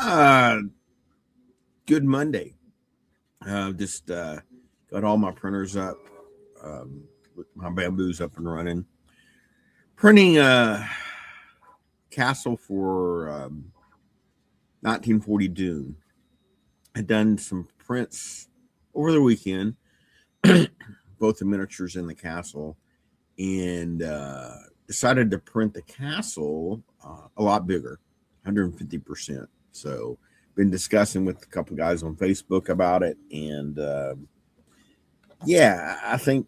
Uh, Good Monday. Just got all my printers up. My bamboo's up and running. Printing a castle for 1940 Dune. I'd done some prints over the weekend, both the miniatures and the castle, and decided to print the castle a lot bigger, 150%. So, been discussing with a couple guys on Facebook about it, and yeah, I think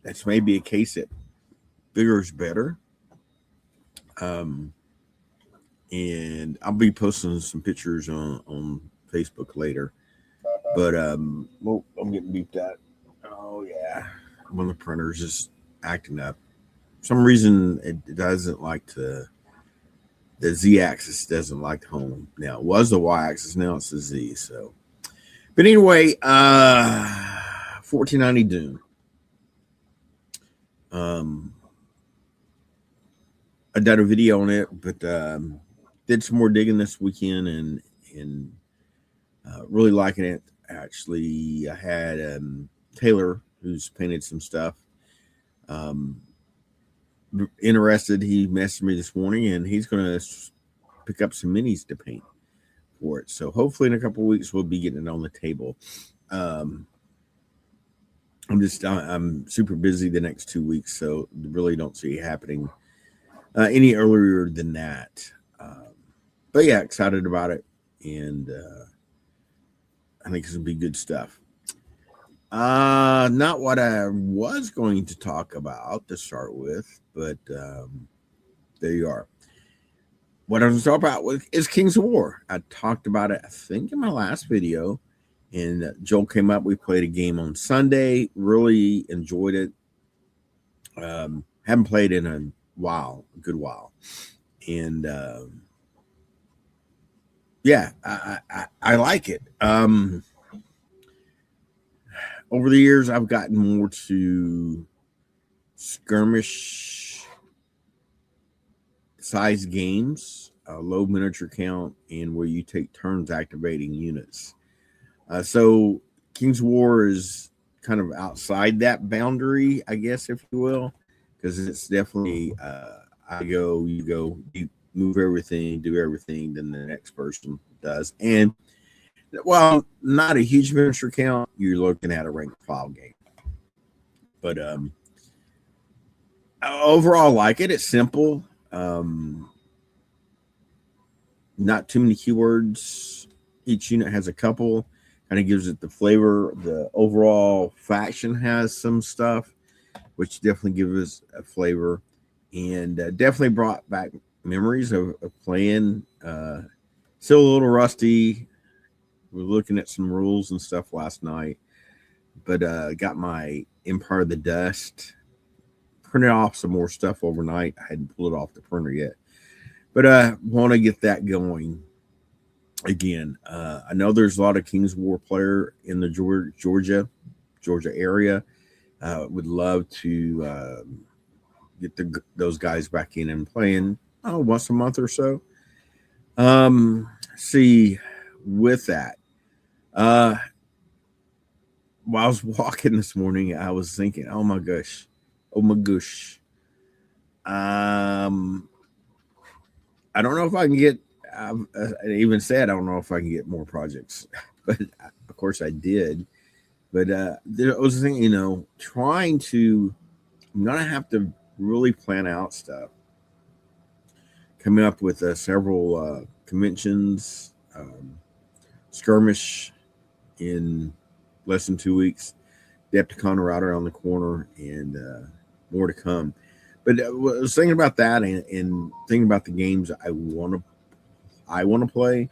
that's maybe a case that bigger is better. Um, and I'll be posting some pictures on Facebook later. But well, I'm getting beeped at. Oh yeah, one of the printers is acting up. For some reason it doesn't like to. The Z-axis doesn't like home. Now it was the Y-axis. Now it's the Z. So, but anyway, 1490 Dune. Um, I did a video on it, but did some more digging this weekend and really liking it. Actually, I had Taylor, who's painted some stuff, um, interested. He messaged me this morning, and he's going to pick up some minis to paint for it. So hopefully, in a couple of weeks, we'll be getting it on the table. Um, I'm super busy the next 2 weeks, so really don't see it happening any earlier than that. But yeah, excited about it, and I think it's gonna be good stuff. Not what I was going to talk about to start with, but there you are. What I was talking about is Kings of War. I talked about it, I think, in my last video, and Joel came up. We played a game on Sunday. Really enjoyed it. Haven't played in a good while, and yeah, I like it. Over the years, I've gotten more to skirmish size games, low miniature count, and where you take turns activating units. So King's War is kind of outside that boundary, I guess, if you will, because it's definitely I go, you go, you move everything, do everything, then the next person does. And well, not a huge miniature count, you're looking at a ranked file game. But overall, I like it. It's simple. Not too many keywords. Each unit has a couple. Kind of gives it the flavor. The overall faction has some stuff, which definitely gives us a flavor, and definitely brought back memories of playing. Still a little rusty. We're looking at some rules and stuff last night, but got my Empire of the Dust. Printed off some more stuff overnight. I hadn't pulled it off the printer yet, but I want to get that going again. I know there's a lot of King's War player in the Georgia area. Would love to get those guys back in and playing once a month or so. See, with that, while I was walking this morning, I was thinking, oh my gosh. I don't know if I can get. I even said I don't know if I can get more projects, but of course I did. But I was thinking, trying to. I'm gonna have to really plan out stuff. Coming up with several conventions, skirmish in less than 2 weeks. Depticon right around the corner, and more to come. But I was thinking about that and thinking about the games I want to play,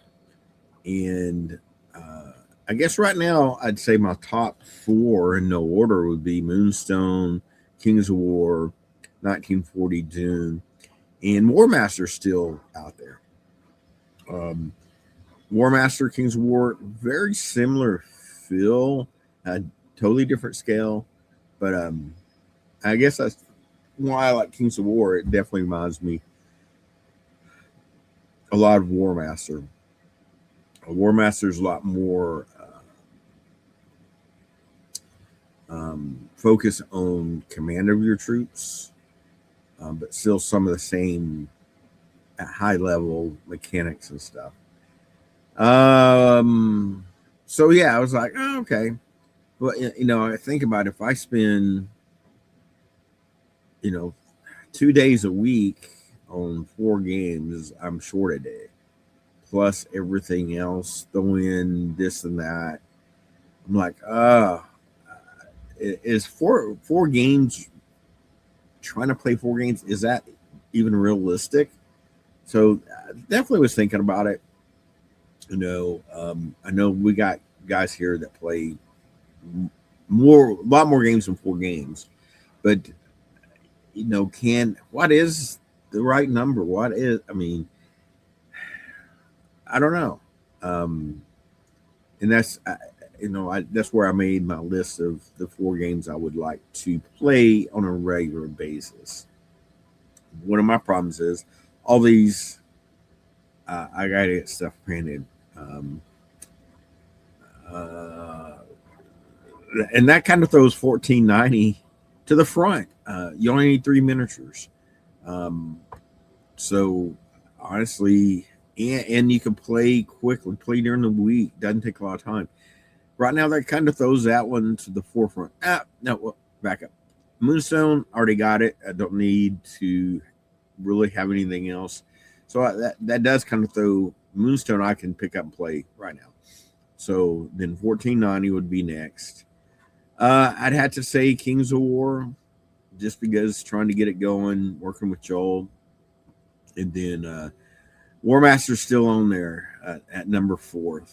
and I guess right now I'd say my top 4 in no order would be Moonstone, Kings of War, 1940 Dune, and Warmaster still out there. Warmaster, Kings of War, very similar feel, totally different scale, but I guess that's why I like Kings of War. It definitely reminds me a lot of Warmaster. Warmaster's a lot more focus on command of your troops, but still some of the same at high level mechanics and stuff. So yeah, I was like, oh, okay. Well, I think about if I spend, 2 days a week on 4 games, I'm short a day. Plus everything else, throw in this and that. I'm like, is four games trying to play 4 games? Is that even realistic? So definitely was thinking about it. I know we got guys here that play a lot more games than 4 games, but what is the right number? What is? I mean, I don't know. And that's where I made my list of the 4 games I would like to play on a regular basis. One of my problems is all these. I gotta get stuff printed. Uh, and that kind of throws 1490 to the front. You only need 3 miniatures. So honestly, and you can play quickly, play during the week. Doesn't take a lot of time. Right now, that kind of throws that one to the forefront. No, well, back up. Moonstone, already got it. I don't need to really have anything else. So that does kind of throw Moonstone. I can pick up and play right now. So then 1490 would be next. I'd have to say Kings of War, just because trying to get it going, working with Joel. And then Warmaster's still on there at number four.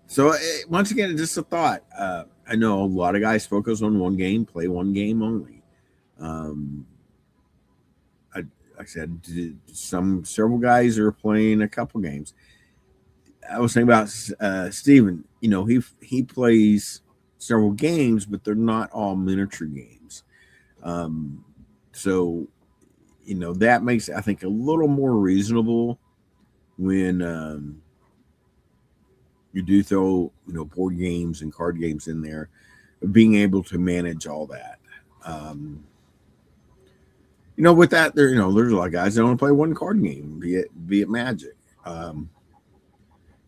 So once again, just a thought. I know a lot of guys focus on one game, play one game only. Like I said, several guys are playing a couple games. I was thinking about Steven. He plays several games, but they're not all miniature games. So that makes it, I think, a little more reasonable when you do throw board games and card games in there, being able to manage all that. With that, there's a lot of guys that only play one card game, be it Magic.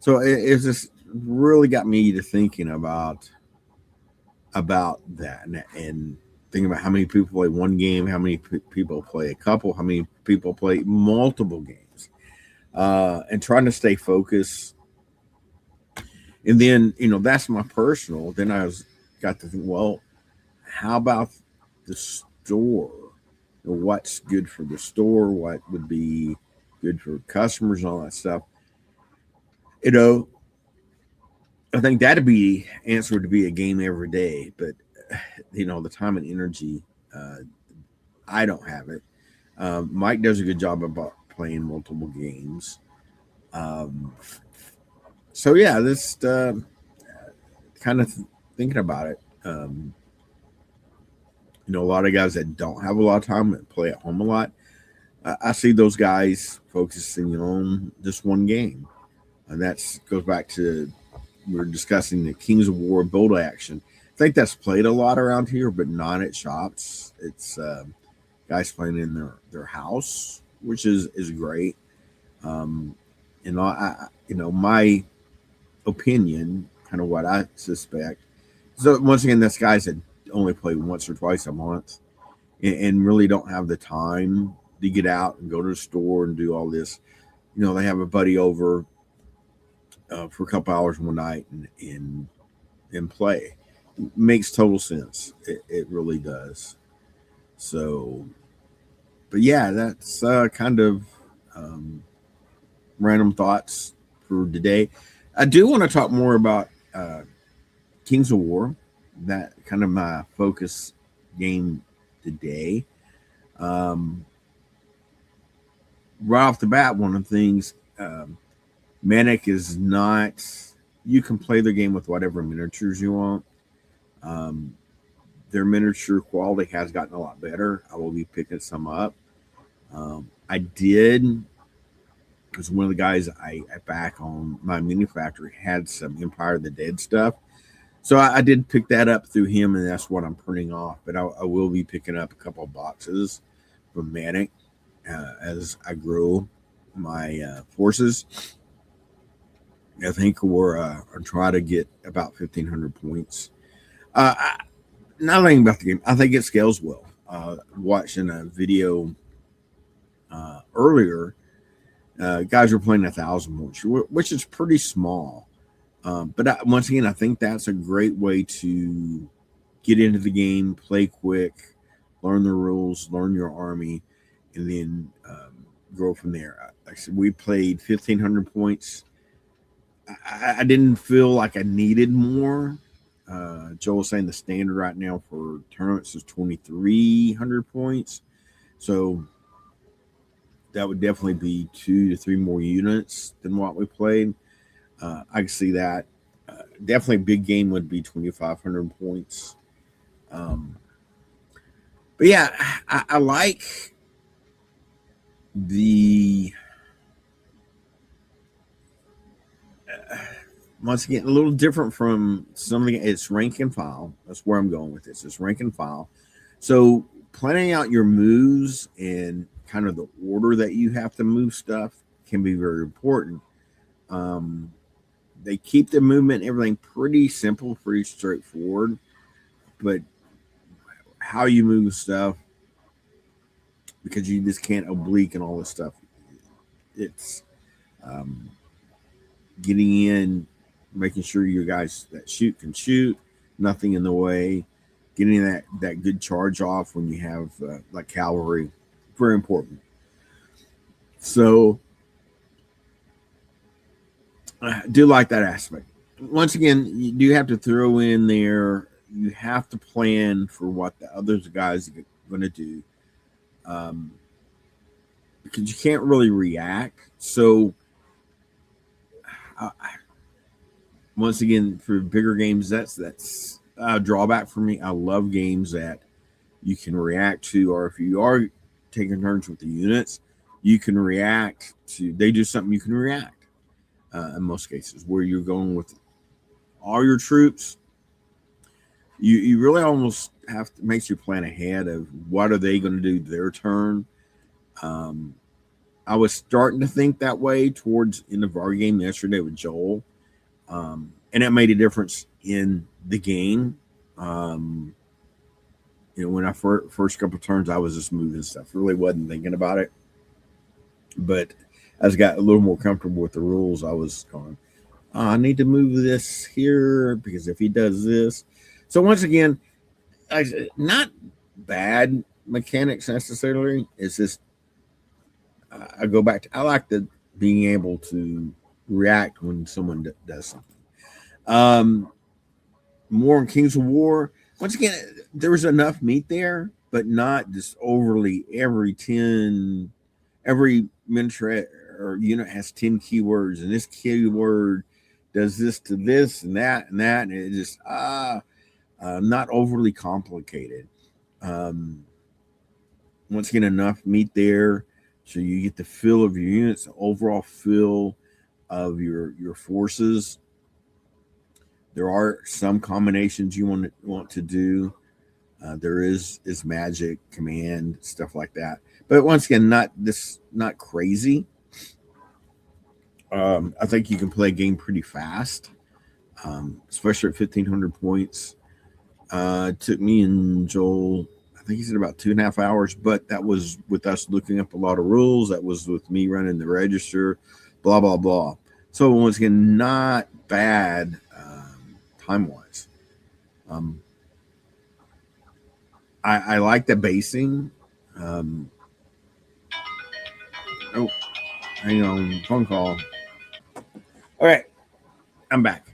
So it's just really got me to thinking about that and thinking about how many people play one game, how many people play a couple, how many people play multiple games, and trying to stay focused. And then that's my personal. Then got to think, well, how about the store? What's good for the store? What would be good for customers and all that stuff? I think that'd be answer to be a game every day, but the time and energy, I don't have it. Mike does a good job about playing multiple games. So yeah, this kind of thinking about it. A lot of guys that don't have a lot of time and play at home a lot. I see those guys focusing on just one game, and that goes back to we were discussing the Kings of War build action. I think that's played a lot around here, but not at shops. It's guys playing in their house, which is great. My opinion, kind of what I suspect. So once again, that's guys that only play once or twice a month and really don't have the time to get out and go to the store and do all this. They have a buddy over for a couple hours one night and play. It makes total sense. It really does. So, but yeah, that's kind of random thoughts for today. I do want to talk more about Kings of War. That kind of my focus game today. Right off the bat, one of the things, Manic is not. You can play the game with whatever miniatures you want. Their miniature quality has gotten a lot better. I will be picking some up. I did because one of the guys I back on my mini factory had some Empire of the Dead stuff. So I did pick that up through him, and that's what I'm printing off. But I will be picking up a couple of boxes from Manic as I grow my forces. I think we're try to get about 1,500 points. Not thinking about the game. I think it scales well. Watching a video earlier, guys were playing 1,000 points, which is pretty small. Once again, I think that's a great way to get into the game, play quick, learn the rules, learn your army, and then grow from there. Like I said, we played 1,500 points. I didn't feel like I needed more. Joel was saying the standard right now for tournaments is 2,300 points. So that would definitely be 2 to 3 more units than what we played. I can see that. Definitely a big game would be 2,500 points. Um, but yeah, I like the once again a little different from something. It's rank and file. That's where I'm going with this. It's rank and file. So planning out your moves and kind of the order that you have to move stuff can be very important. Um, they keep the movement and everything pretty simple, pretty straightforward, but how you move stuff because you just can't oblique and all this stuff. It's um, getting in, making sure your guys that shoot can shoot, nothing in the way, getting that good charge off when you have like cavalry, very important. So I do like that aspect. Once again, you do have to throw in there. You have to plan for what the other guys are going to do, um, because you can't really react. So once again, for bigger games, that's a drawback for me. I love games that you can react to, or if you are taking turns with the units, you can react to. They do something, you can react. In most cases, where you're going with all your troops, you really almost have to makes you plan ahead of what are they going to do their turn. Um, I was starting to think that way towards end of our game yesterday with Joel, and it made a difference in the game. Um, when I first couple turns, I was just moving stuff. Really wasn't thinking about it, but as I got a little more comfortable with the rules, I was going, I need to move this here because if he does this, so once again, not bad mechanics necessarily. It's just I go back to I like the being able to react when someone does something. Um, More in Kings of War. Once again, there was enough meat there, but not just overly every miniature or unit has 10 keywords, and this keyword does this to this and that, and it just not overly complicated. Um, Once again, enough meat there, so you get the feel of your units, the overall feel of your forces. There are some combinations you want to do. There is magic, command, stuff like that. But once again, not crazy. I think you can play a game pretty fast, especially at 1,500 points. It took me and Joel, I think he said about 2.5 hours, but that was with us looking up a lot of rules. That was with me running the register, blah, blah, blah. So once again, not bad time wise. Um, I like the basing. Um, oh, hang on, phone call. All right, I'm back.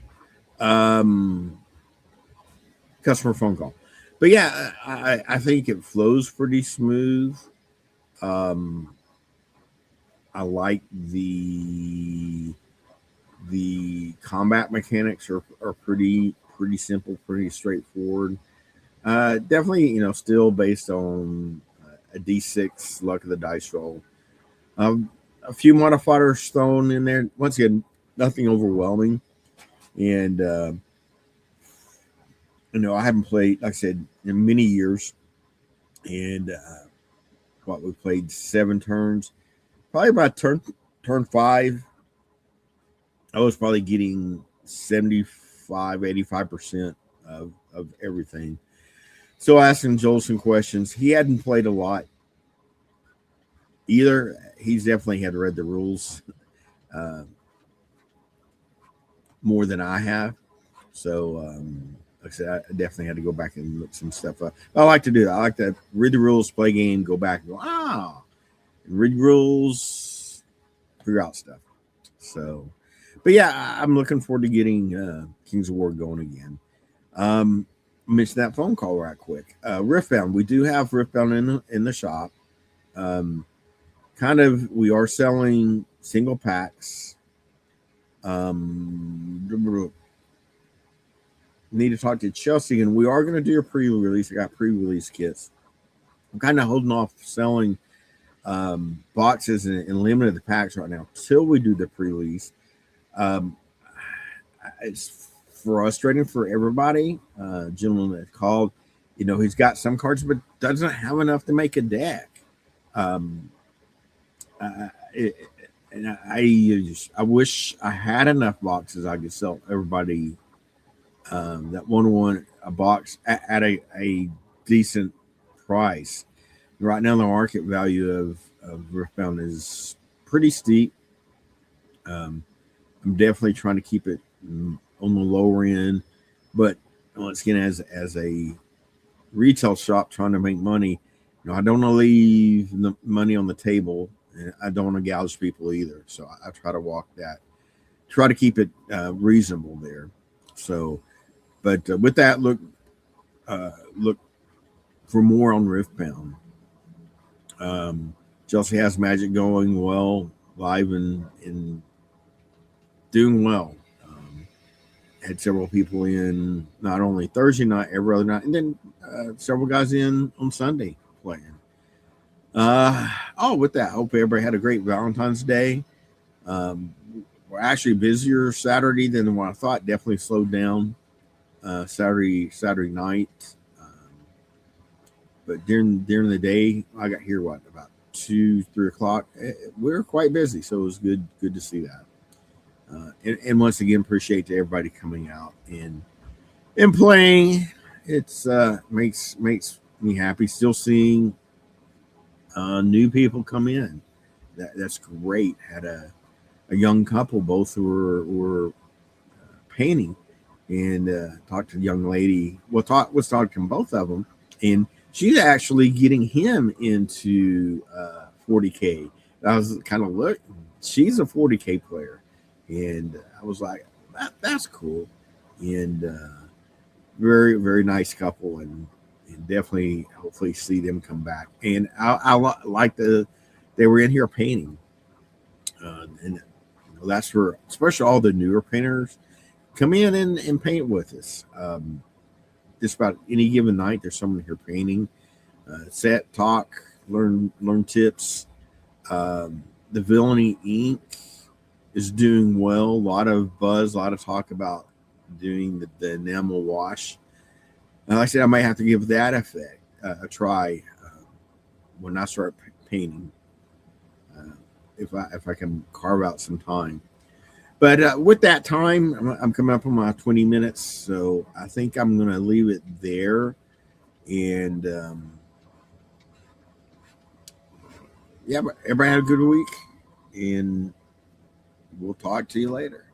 Um, Customer phone call. But yeah, I think it flows pretty smooth. Um, I like the combat mechanics are pretty simple, pretty straightforward. Definitely, still based on a D6 luck of the dice roll. A few modifiers thrown in there. Once again, nothing overwhelming. And I haven't played, like I said, in many years. And we played 7 turns. Probably about turn 5, I was probably getting 75-85% of everything. So asking Joel some questions. He hadn't played a lot either. He's definitely had read the rules more than I have. So, like I said, I definitely had to go back and look some stuff up. I like to do that. I like to read the rules, play game, go back and go, and read rules, figure out stuff. So, but yeah, I'm looking forward to getting Kings of War going again. Mention that phone call right quick. Riftbound. We do have Riftbound in the shop. We are selling single packs. Need to talk to Chelsea, and we are going to do a pre-release. I got pre-release kits. I'm kind of holding off selling boxes and limited the packs right now till we do the pre-release. It's frustrating for everybody. Gentleman that called, he's got some cards, but doesn't have enough to make a deck. And I wish I had enough boxes I could sell everybody that one a box at a decent price. Right now, the market value of Riftbound is pretty steep. I'm definitely trying to keep it on the lower end, but once again, as a retail shop trying to make money, I don't want to leave the money on the table, and I don't want to gouge people either. So I try to try to keep it reasonable there. So, but with that, look for more on Riftbound. Chelsea has Magic going well, live and doing well. Had several people in not only Thursday night, every other night, and then several guys in on Sunday playing. With that, I hope everybody had a great Valentine's Day. We're actually busier Saturday than what I thought. Definitely slowed down Saturday night. But during the day, I got here about 2-3 o'clock. We were quite busy, so it was good to see that. And once again, appreciate to everybody coming out and playing. It's makes me happy. Still seeing new people come in. That's great. Had a young couple, both who were painting, and talked to the young lady. Was talking to both of them, and she's actually getting him into 40K. I was kind of she's a 40K player, and I was like, that's cool, and very, very nice couple, and definitely hopefully see them come back. And I like they were in here painting, and that's where especially all the newer painters come in and paint with us. Just about any given night, there's someone here painting. Set, talk, learn tips. The Villainy Ink is doing well. A lot of buzz, a lot of talk about doing the enamel wash. And like I said, I might have to give that effect a try when I start painting, if I can carve out some time. But with that time, I'm coming up on my 20 minutes, so I think I'm going to leave it there. And everybody have a good week, and we'll talk to you later.